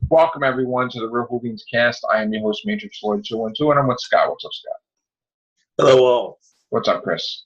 Welcome, everyone, to the Real Whovians cast. I am your host, Matrix Lloyd 212, and I'm with Scott. What's up, Scott? Hello, all. What's up, Chris?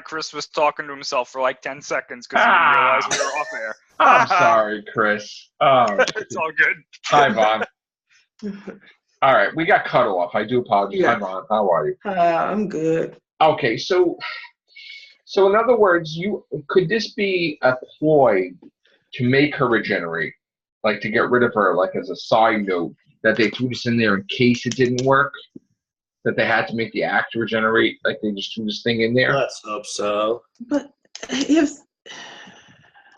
Chris was talking to himself for like 10 seconds because he didn't realize we were off air. I'm sorry, Chris. It's all good. Hi, Vaughn. All right, we got cut off. I do apologize. Yeah. Hi, Vaughn. How are you? I'm good. Okay, so in other words, could this be a ploy to make her regenerate, like to get rid of her, like as a side note, that they threw this in there in case it didn't work, that they had to make the actor regenerate, like they just threw this thing in there? Let's hope so. But if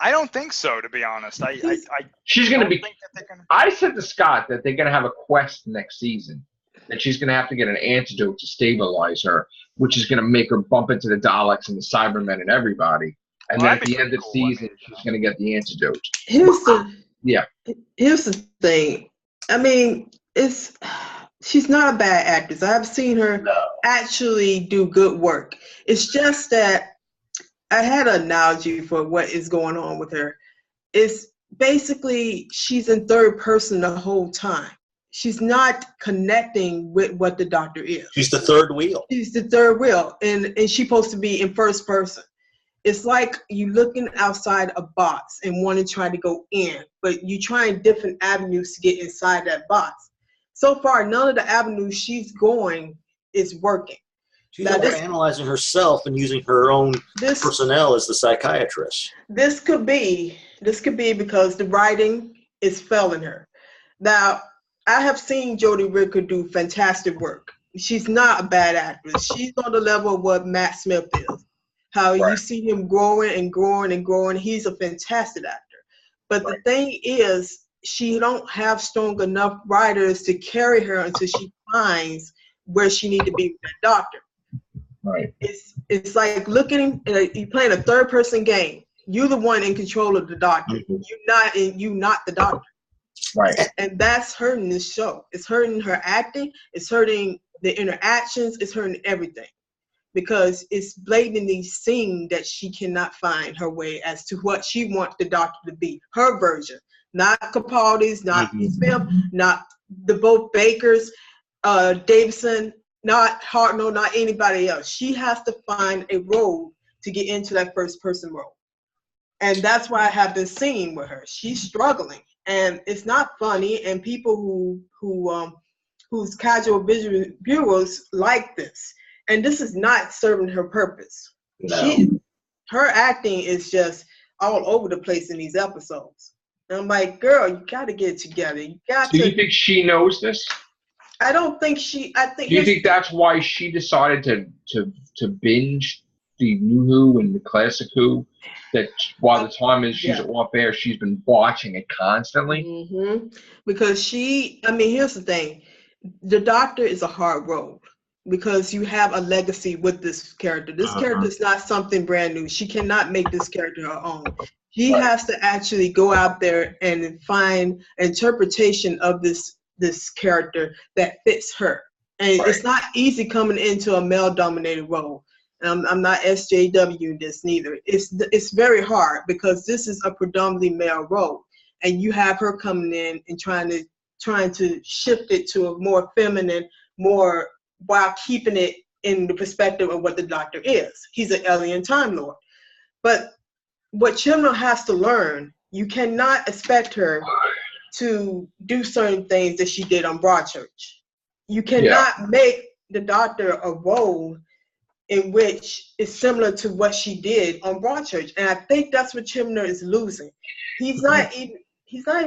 I don't think so, to be honest. She's going to don't be. think that they're gonna... I said to Scott that they're going to have a quest next season, that she's going to have to get an antidote to stabilize her, which is going to make her bump into the Daleks and the Cybermen and everybody. And Well, then at that'd be the end of the cool. season, she's going to get the antidote. here's the Yeah. here's the thing. I mean, she's not a bad actress. I've seen her actually do good work. It's just that I had an analogy for what is going on with her. It's basically she's in third person the whole time. She's not connecting with what the doctor is. She's the third wheel. She's the third wheel, and she's supposed to be in first person. It's like you looking outside a box and want to try to go in, but you trying different avenues to get inside that box. So far, none of the avenues she's going is working. She's Now, analyzing herself and using her own personnel as the psychiatrist. This could be because the writing is failing her. Now, I have seen Jodie Whittaker do fantastic work. She's not a bad actress. She's on the level of what Matt Smith is. How you see him growing and growing and growing. He's a fantastic actor. But the thing is, she don't have strong enough writers to carry her until she finds where she need to be with the doctor. Right. It's like looking, you're playing a third person game. You're the one in control of the doctor. Mm-hmm. You're not the doctor. Right. And that's hurting this show. It's hurting her acting. It's hurting the interactions. It's hurting everything. Because it's blatantly seen that she cannot find her way as to what she wants the doctor to be, her version, not Capaldi's, not Smith, not the both Bakers, Davidson, not Hartnell, not anybody else. She has to find a role to get into that first person role, and that's why I have been seeing with her. She's struggling, and it's not funny. And people who's casual visual viewers like this. And this is not serving her purpose. No. Her acting is just all over the place in these episodes. And I'm like, girl, you got to get it together. You got Do to. you think she knows this? I don't think she. I think. Do you think that's why she decided to binge the New Who and the Classic Who? That while the time is she's off air, she's been watching it constantly. Mm-hmm. Because here's the thing: the Doctor is a hard road. Because you have a legacy with this character. This character is not something brand new. She cannot make this character her own. She has to actually go out there and find interpretation of this character that fits her. And it's not easy coming into a male-dominated role. I'm not SJW this neither. It's very hard because this is a predominantly male role, and you have her coming in and trying to shift it to a more feminine, more while keeping it in the perspective of what the doctor is. He's an alien Time Lord. But what Chibnall has to learn, you cannot expect her to do certain things that she did on Broadchurch. You cannot make the doctor a role in which is similar to what she did on Broadchurch. And I think that's what Chibnall is losing. He's not even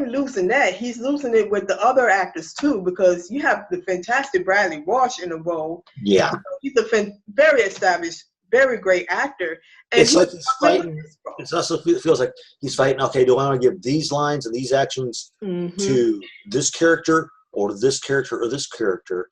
losing that. He's losing it with the other actors too, because you have the fantastic Bradley Walsh in the role. Yeah. He's a very established, very great actor. And it's like he's fighting. It also feels like he's fighting, okay, do I want to give these lines and these actions to this character or this character or this character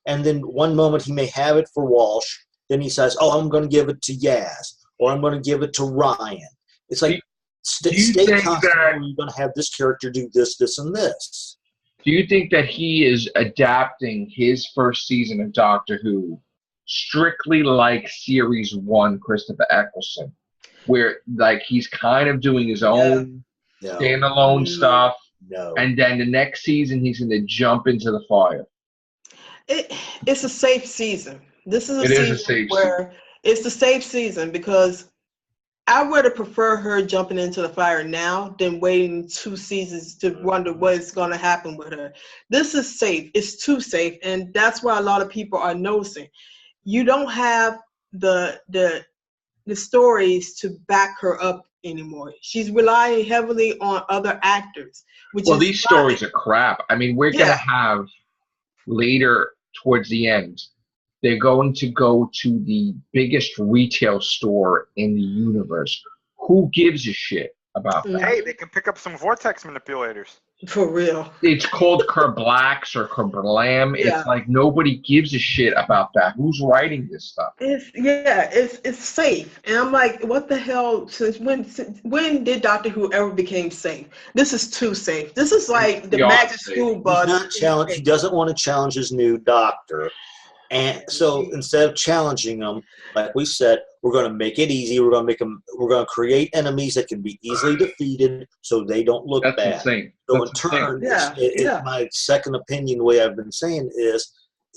and then one moment he may have it for Walsh, then he says, oh, I'm going to give it to Yaz or I'm going to give it to Ryan. It's like, stay constant. You're going to have this character do this, this, and this. Do you think that he is adapting his first season of Doctor Who strictly like Series 1 Christopher Eccleston, where like he's kind of doing his own standalone stuff, No. and then the next season he's going to jump into the fire. It's a safe season. This is a It is a season safe where it's the safe season because I would have preferred her jumping into the fire now than waiting 2 seasons to wonder what's going to happen with her. This is safe. It's too safe, and that's why a lot of people are noticing. You don't have the stories to back her up anymore. She's relying heavily on other actors, which Well, is these stories are crap. I mean, we're going to have later towards the end, they're going to go to the biggest retail store in the universe. Who gives a shit about that? Hey, they can pick up some vortex manipulators. For real. It's called Kerblacks or Kerblam. Yeah. It's like nobody gives a shit about that. Who's writing this stuff? It's safe, and I'm like, what the hell? Since when did Doctor Who ever became safe? This is too safe. This is like the The magic opposite. school He's bus. not challenge. He doesn't want to challenge his new doctor, and so instead of challenging him, like we said, we're going to make it easy. We're going to make them. We're going to create enemies that can be easily defeated, so they don't look That's bad. insane. So That's in turn, insane. my second opinion, the way I've been saying is,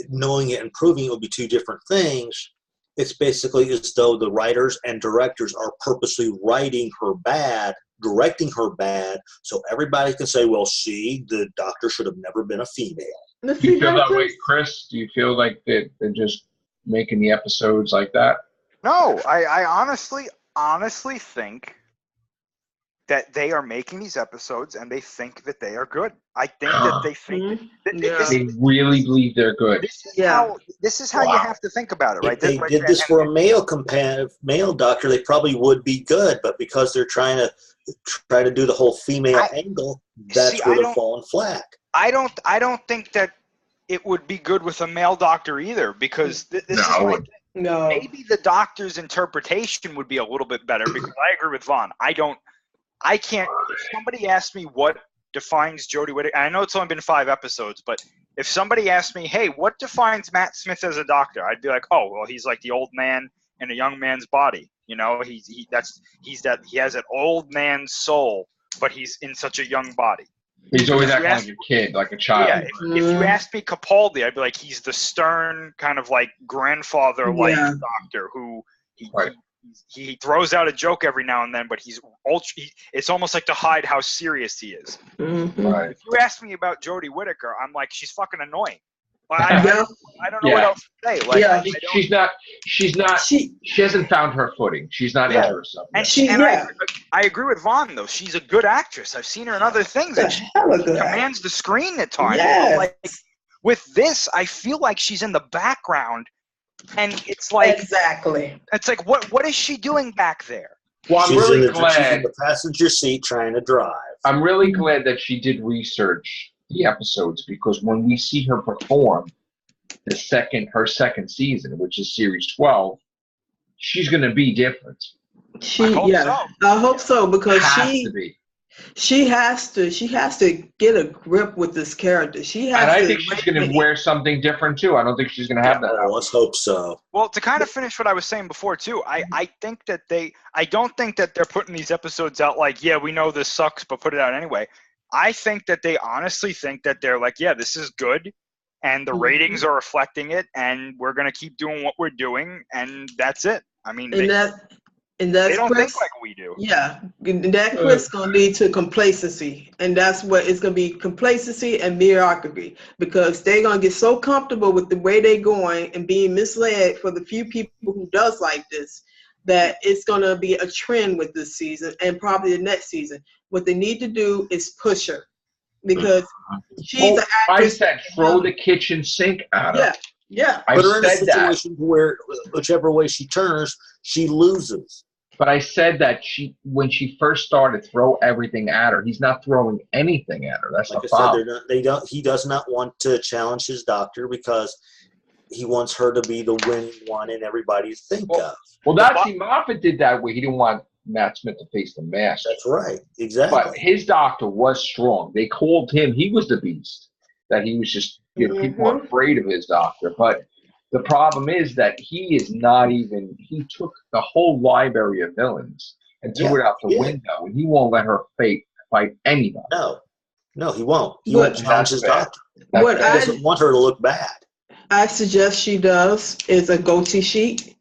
knowing it and proving it will be two different things. It's basically as though the writers and directors are purposely writing her bad, directing her bad, so everybody can say, well, see, the doctor should have never been a female. Do you feel that way, Chris? Do you feel like they're just making the episodes like that? No, I honestly think that they are making these episodes and they think that they are good. I think that they think They really believe they're good. This is how you have to think about it, right? If they did this for a male doctor, they probably would be good, but because they're trying to do the whole female angle, that's where they're falling flat. I don't think that it would be good with a male doctor either, because this is my thing. No. Maybe the doctor's interpretation would be a little bit better, because I agree with Vaughn. I can't. If somebody asked me what defines Jodie Whittaker, and I know it's only been 5 episodes, but if somebody asked me, hey, what defines Matt Smith as a doctor? I'd be like, oh, well, he's like the old man in a young man's body. You know, he has an old man's soul, but he's in such a young body. He's always acting like a kid, like a child. Yeah, if you asked me Capaldi, I'd be like, he's the stern kind of like grandfather-like doctor who he throws out a joke every now and then, but it's almost like to hide how serious he is. Mm-hmm. Right. If you ask me about Jodie Whittaker, I'm like, she's fucking annoying. I don't know what else to say. Like, she hasn't found her footing. She's not into herself. And I agree with Vaughn, though. She's a good actress. I've seen her in other things. And she commands the screen at times. Yes. Like, with this, I feel like she's in the background. And it's like it's like what is she doing back there? Well, I'm really glad she's in the passenger seat trying to drive. I'm really glad that she did research the episodes, because when we see her perform her second season, which is series 12, she's going to be different. I hope so, because she has to get a grip with this character. I think she's going to wear something different too. I don't think she's going to have that. Well, let's hope so. Well, to kind of finish what I was saying before too, I think that I don't think that they're putting these episodes out like, yeah, we know this sucks, but put it out anyway. I think that they honestly think that they're like, yeah, this is good, and the ratings are reflecting it, and we're going to keep doing what we're doing, and that's it. I mean, they don't think like we do. Yeah, that Chris going to lead to complacency, and that's what it's going to be, complacency and mediocrity, because they're going to get so comfortable with the way they're going and being misled for the few people who does like this, that it's going to be a trend with this season and probably the next season. What they need to do is push her, because she's an actress. I said throw the kitchen sink at her. Yeah. I put her in a said situation where whichever way she turns, she loses. But I said that when she first started, throw everything at her. He's not throwing anything at her. That's like the I problem. said, he does not want to challenge his doctor, because he wants her to be the winning one and everybody to think of. Well, Nazi Moffat did that way. He didn't want Matt Smith to face the mask. That's right. Exactly. But his doctor was strong. They called him. He was the beast. That he was just, people are afraid of his doctor. But the problem is that he is not even, he took the whole library of villains and threw it out the window. And he won't let her fight anybody. No. No, he won't. He What- won't challenge his That's bad. doctor. That's What He bad. doesn't want her to look bad. I suggest she does is a go-to sheet,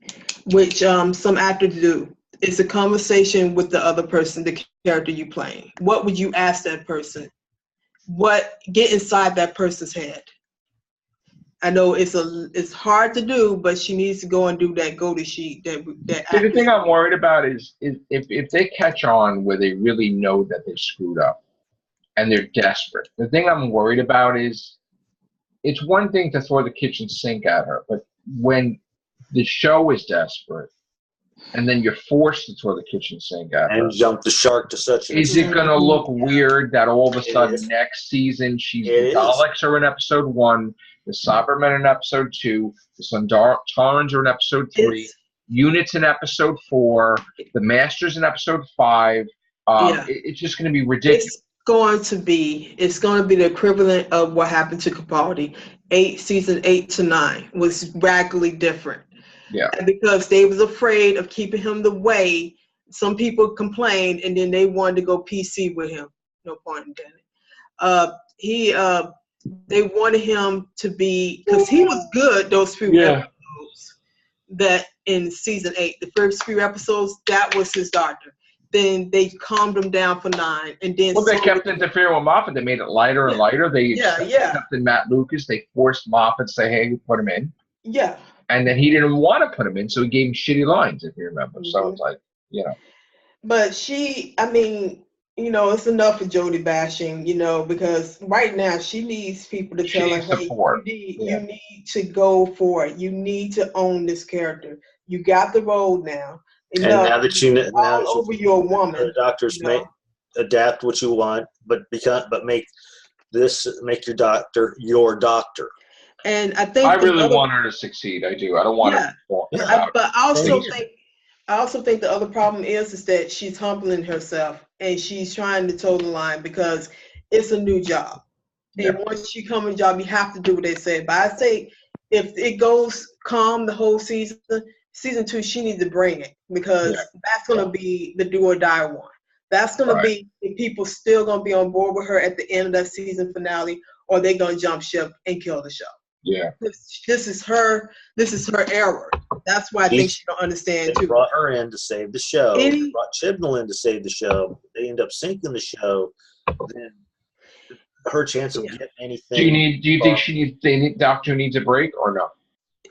which some actors do. It's a conversation with the other person, the character you playing. What would you ask that person? Get inside that person's head. I know it's hard to do, but she needs to go and do that go-to sheet. See, the thing I'm worried about is if they catch on where they really know that they screwed up and they're desperate. The thing I'm worried about is it's one thing to throw the kitchen sink at her, but when the show is desperate and then you're forced to throw the kitchen sink at her, And jump the shark to such an is it going to look weird that all of a It sudden is. next season the It is. Daleks are in episode 1, the Cybermen in episode 2, the Sontarans are in episode 3, It's- Units in episode 4, the Masters in episode 5. Yeah. It's just going to be ridiculous. It's going to be the equivalent of what happened to Capaldi. Season 8 to 9 was radically different. Yeah. And because they was afraid of keeping him the way, some people complained, and then they wanted to go PC with him. No pun intended. They wanted him to be, because he was good those few episodes that in season 8, the first few episodes, that was his doctor. Then they calmed him down for 9, and then Well, they kept interfering with Moffat. They made it lighter and lighter. They accepted Matt Lucas. They forced Moffat to say, "Hey, we put him in." Yeah. And then he didn't want to put him in, so he gave him shitty lines, if you remember. So it's like, But it's enough of Jodie bashing, because right now she needs people to tell her, hey, you need to go for it. You need to own this character. You got the role now. And now that you over your woman, the doctors may adapt what you want, but make your doctor your doctor. And I think I really want her to succeed. I do. I don't want her to walk out. But I also think the other problem is that she's humbling herself and she's trying to toe the line because it's a new job. And once you come in a job, you have to do what they say. But I say if it goes calm the whole season 2, she needs to bring it because that's going to be the do or die one. That's going to be if people still going to be on board with her at the end of that season finale, or they're going to jump ship and kill the show. Yeah. This is her error. That's why I think she don't understand they too. Brought her in to save the show. They brought Chibnall in to save the show. They end up sinking the show. Then her chance of getting anything. Do you think Doctor needs a break or no?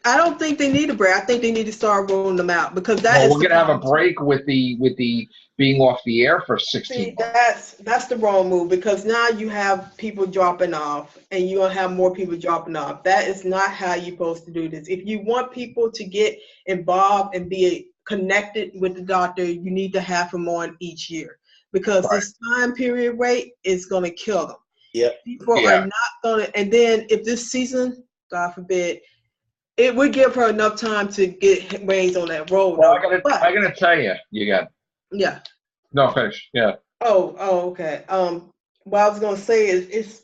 I don't think they need a break. I think they need to start rolling them out because we're gonna have a break with the being off the air for 16 months. That's the wrong move because now you have people dropping off and you're gonna have more people dropping off. That is not how you're supposed to do this. If you want people to get involved and be connected with the doctor, you need to have them on each year because this time period rate is gonna kill them. Yep. People are not gonna. And then if this season, God forbid, it would give her enough time to get ways on that road. Well, I gotta tell you, Yeah. No, finish. Yeah. Oh, okay. What I was gonna say is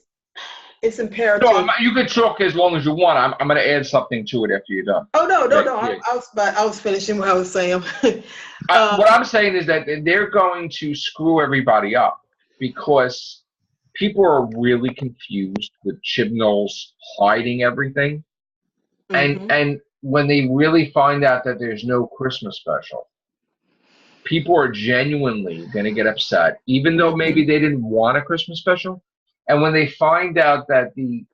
it's imperative. No, you can talk as long as you want. I'm gonna add something to it after you're done. Oh no. I was finishing what I was saying. What I'm saying is that they're going to screw everybody up because people are really confused with Chibnall's hiding everything. And when they really find out that there's no Christmas special, people are genuinely going to get upset, even though maybe they didn't want a Christmas special. And when they find out that the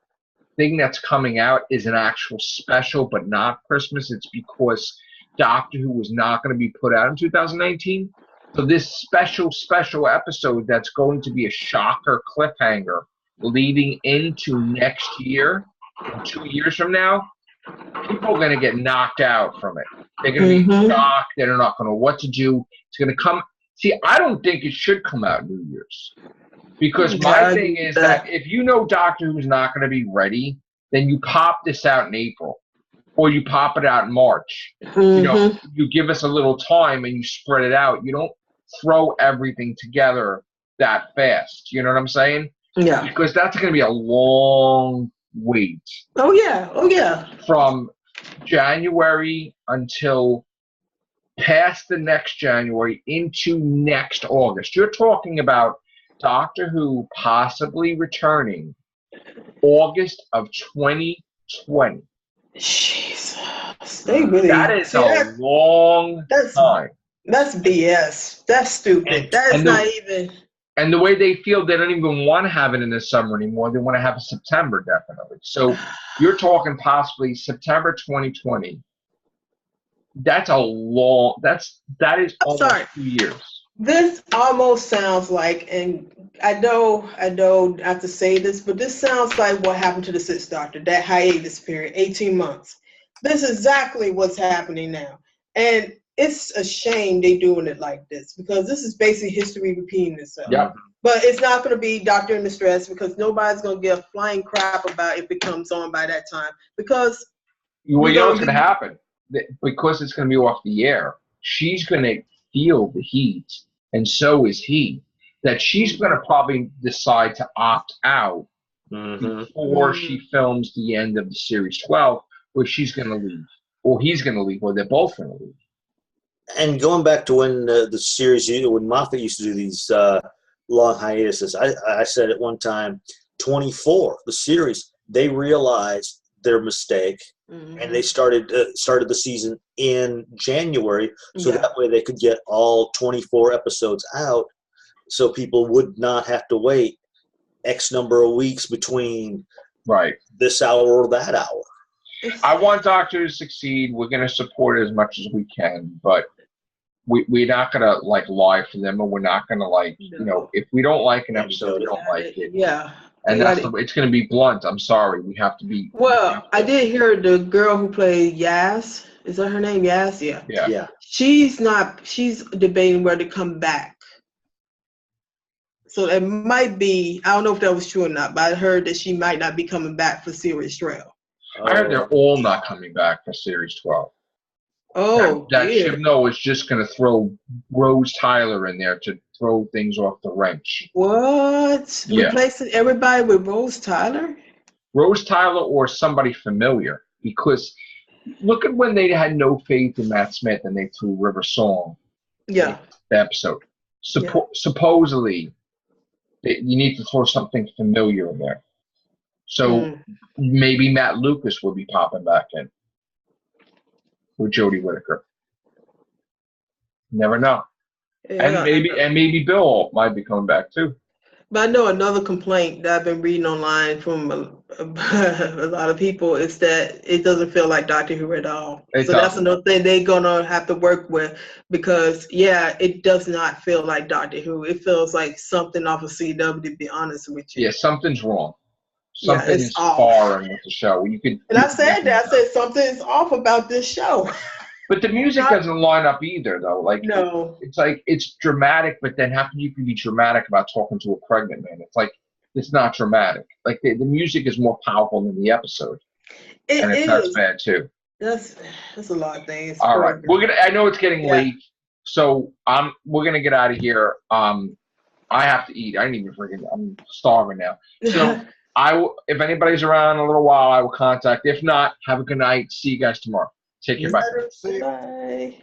thing that's coming out is an actual special but not Christmas, it's because Doctor Who was not going to be put out in 2019. So this special episode that's going to be a shocker cliffhanger leading into next year, 2 years from now, people are going to get knocked out from it. They're going to be shocked. They're not going to know what to do. It's going to come. See, I don't think it should come out New Year's. Because my thing is that if you know Doctor Who's not going to be ready, then you pop this out in April. Or you pop it out in March. You give us a little time and you spread it out. You don't throw everything together that fast. You know what I'm saying? Yeah. Because that's going to be a long wait. Oh yeah. From January until past the next January into next August. You're talking about Doctor Who possibly returning August of 2020. Jesus, they really That is see, a long time. that's BS. That's stupid. That is not even. And the way they feel, they don't even want to have it in the summer anymore. They want to have it September, definitely. So you're talking possibly September 2020. That is almost 2 years. This almost sounds like, and I don't have to say this, but this sounds like what happened to the Sixth Doctor, that hiatus period, 18 months. This is exactly what's happening now. And it's a shame they doing it like this, because this is basically history repeating itself. Yep. But it's not going to be Doctor in Distress, because nobody's going to give a flying crap about if it comes on by that time. Because well, you know what's going to happen? Because it's going to be off the air, she's going to feel the heat, and so is he. That she's going to probably decide to opt out before she films the end of the series 12, where she's going to leave, or he's going to leave, or they're both going to leave. And going back to when the series, when Moffat used to do these long hiatuses, I said at one time, 24, the series, they realized their mistake, and they started the season in January, so that way they could get all 24 episodes out, so people would not have to wait X number of weeks between this hour or that hour. I want Doctor to succeed. We're going to support it as much as we can, but we're not going to lie for them, and we're not going to if we don't like an episode, we don't like it. Yeah. And it's going to be blunt. I'm sorry. We have to be. Well, I did hear the girl who played Yas. Is that her name? Yas? Yeah. She's debating whether to come back. So it might be, I don't know if that was true or not, but I heard that she might not be coming back for Series 12. I heard they're all not coming back for Series 12. Oh, that Chibnall is just going to throw Rose Tyler in there to throw things off the wrench. What? Yeah. Replacing everybody with Rose Tyler? Rose Tyler or somebody familiar, because look at when they had no faith in Matt Smith and they threw River Song. Yeah. The episode. Supposedly, you need to throw something familiar in there. So maybe Matt Lucas will be popping back in with Jodie Whittaker. Never know. Yeah, and maybe Bill might be coming back too. But I know another complaint that I've been reading online from a lot of people is that it doesn't feel like Doctor Who at all. That's another thing they're gonna have to work with, because it does not feel like Doctor Who. It feels like something off of CW, to be honest with you. Yeah, something's wrong. Something is foreign with the show. I said something's off about this show. But the music doesn't line up either, though. No. It's like it's dramatic, but then how can you be dramatic about talking to a pregnant man? It's like it's not dramatic. Like the music is more powerful than the episode, that's bad too. That's a lot of things. All right, I know it's getting late, so we're gonna get out of here. I have to eat. I'm starving now. So if anybody's around in a little while, I will contact. If not, have a good night. See you guys tomorrow. Take care. Bye. Bye.